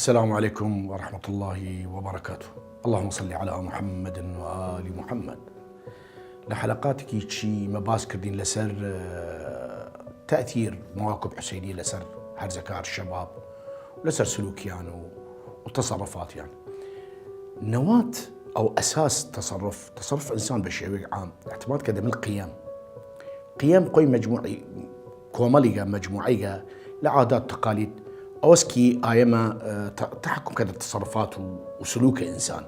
السلام عليكم ورحمة الله وبركاته. اللهم صل على محمد وآل محمد. لحلقاتك شي مباس كردين لسر تأثير مواكب حسينية لسر هرزكار الشباب ولسر سلوكيان وتصرفات يعني. نواة أو أساس تصرف إنسان بشكل عام اعتماد كده من القيم. قيم قوي مجموعي كومالية مجموعية لعادات تقاليد أوسكي آيما تحكم كده تصرفات وسلوك إنسان.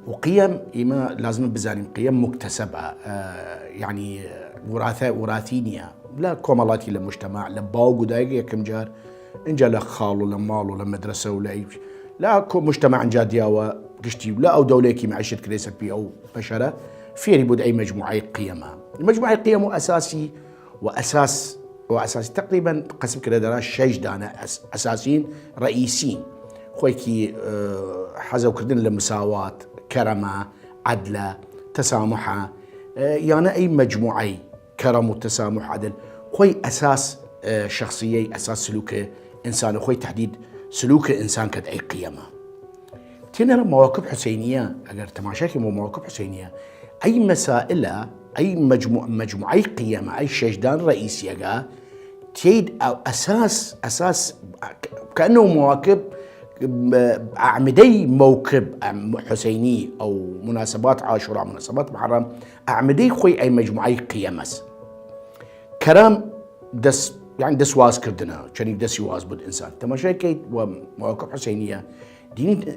وقيم إما لازم بزاني قيم مكتسبة يعني وراثينية لا كومالاتي للمجتمع لباو قدايق كم جار إنجا لخال ولا مال ولا مدرسة ولا أي لا مجتمع إنجا دياوة قشتي لا أو دوليكي معيشة كريسة بي أو بشرة فيري بود أي مجموعة قيمة. المجموعة قيم أساسي وأساسي تقريبا قسم كده دراش شيش دانا أساسيين رئيسيين خويكي حزو كردن لمساواة كرمة عدلة تسامحة يعني أي مجموعة كرم وتسامح عدل خوي أساس شخصية أساس سلوك إنسان خوي تحديد سلوك إنسان كد أي قيمة. تينا مواقف حسينية أجر تماشاكي مواقف حسينية أي مسائل أي مجموعة قيم أي شجدان رئيسية جا تيد أو أساس كأنه مواكب أعمدي موكب حسيني أو مناسبات عاشوراء مناسبات محرم أعمدي خوي أي مجموعة قيمس كرام دس يعني دس واز كردنا شني دس يواز بود إنسان تماشاكي ومواقف حسينية دين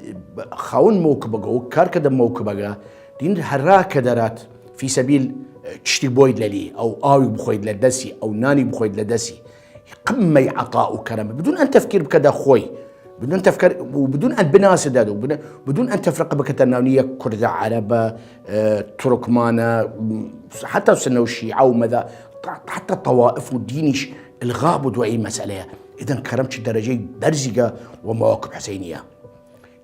خاون موكبه كار كده موكبه دين هراك درات في سبيل تشتي بويد للي او آوي بخويد لدسي او ناني بخويد لدسي قمة عطاء وكرم بدون ان تفكير بكذا خوي بدون تفكير وبدون ان بناسداد بدون ان تفرق بكتناونية كردة عربة تركمانة حتى سنو الشيعة وماذا حتى الطوائف والدينش الغاب ودوعي مسألة. اذا كرمت درجة درزقة ومواقف حسينية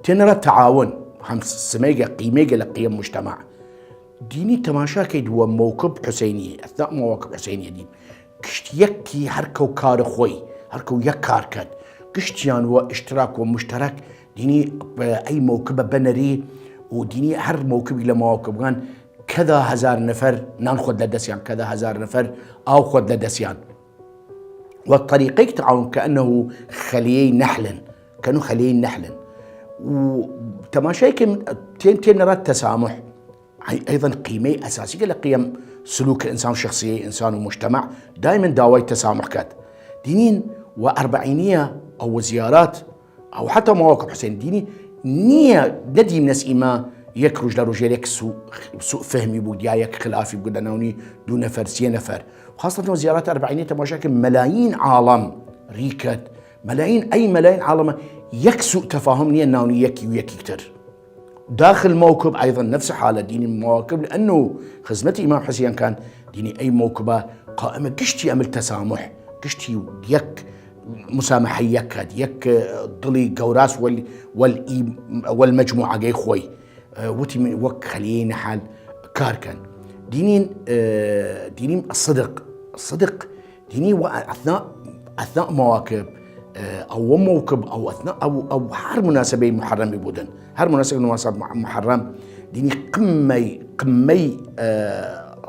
تنرى التعاون هم سميجة قيميجة لقيم مجتمع ديني تماشا كيد هو موكب حسيني أثناء مواقف حسينية دين كشت يكي هركو كار خوي هركو يكار كد كشتيان واشتراك ومشترك ديني أي موكبة بنري وديني هر موكب إلى مواقب كان كذا هزار نفر ناخذ لدسيان كذا هزار نفر أو خذ لدسيان والطريقة تعاون كأنه خليي نحل كانوا خليي نحل وتماشاكم تين نرى التسامح أيضا قيمة أساسية لقيم سلوك الإنسان شخصية إنسان ومجتمع دائما داوي التسامح كات دينين وأربعينية أو زيارات أو حتى مواقف حسين ديني نية ندي من إما يكرج لرجالك سوء فهم يبود ياك خلاف يبود نوني دون نفر سي نفر وخاصة زيارات أربعينية تماشاكم ملايين عالم ريكت ملايين أي ملايين عالم يكسو تفاهمني النوني يكي ويكي كتر داخل موكب أيضا نفس حالة ديني مواكب لأنه خزمتي إمام حسين كان ديني أي موكبة قائمة قشتي أمل تسامح قشتي يك مسامحة يك ضلي قوراس والمجموعة جاي خوي وتي من وك خلينا حال كاركن ديني الصدق ديني أثناء مواكب أو موكب أو أثناء أو هر مناسبة محرم بودن هر مناسبة محرم ديني قمي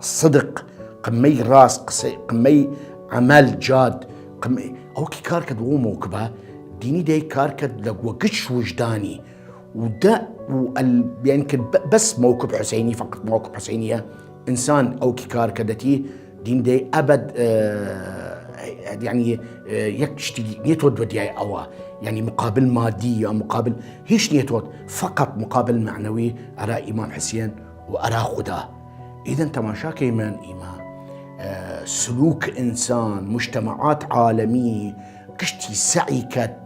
صدق قمي راس قمي عمل جاد قمي أو كي كاركد وو موكبها ديني داي كاركد لقوقش وجداني ودا يعني بس موكب حسيني فقط موكب حسينية إنسان أو كي كاركدتي دين داي أبد يعني يكشتي نيتود ودياي أوا يعني مقابل مادي أو مقابل هيش نيتود فقط مقابل معنوي أرى إمام حسين وأرى خدا. إذا تماشا كيمان سلوك إنسان مجتمعات عالمية كشتي سعيكت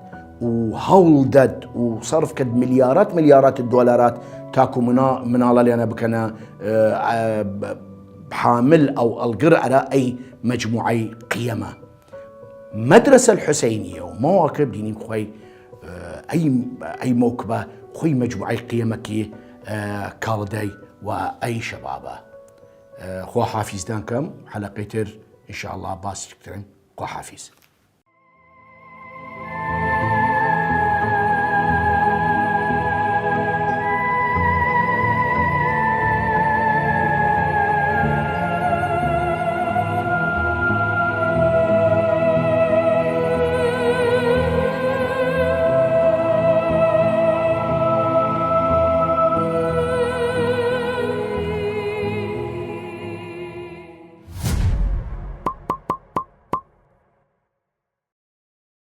وهولدت وصرف كد مليارات الدولارات تاكو من الله اللي أنا بكنا حامل أو القرء على أي مجموعة قيمة. مدرسة الحسينية ومواكب ديني خوي أي موكبة خوي مجموعة قيمك كالدي وأي شبابة خو حافظ دانكم حلقتر إن شاء الله باس كترين خو حافظ.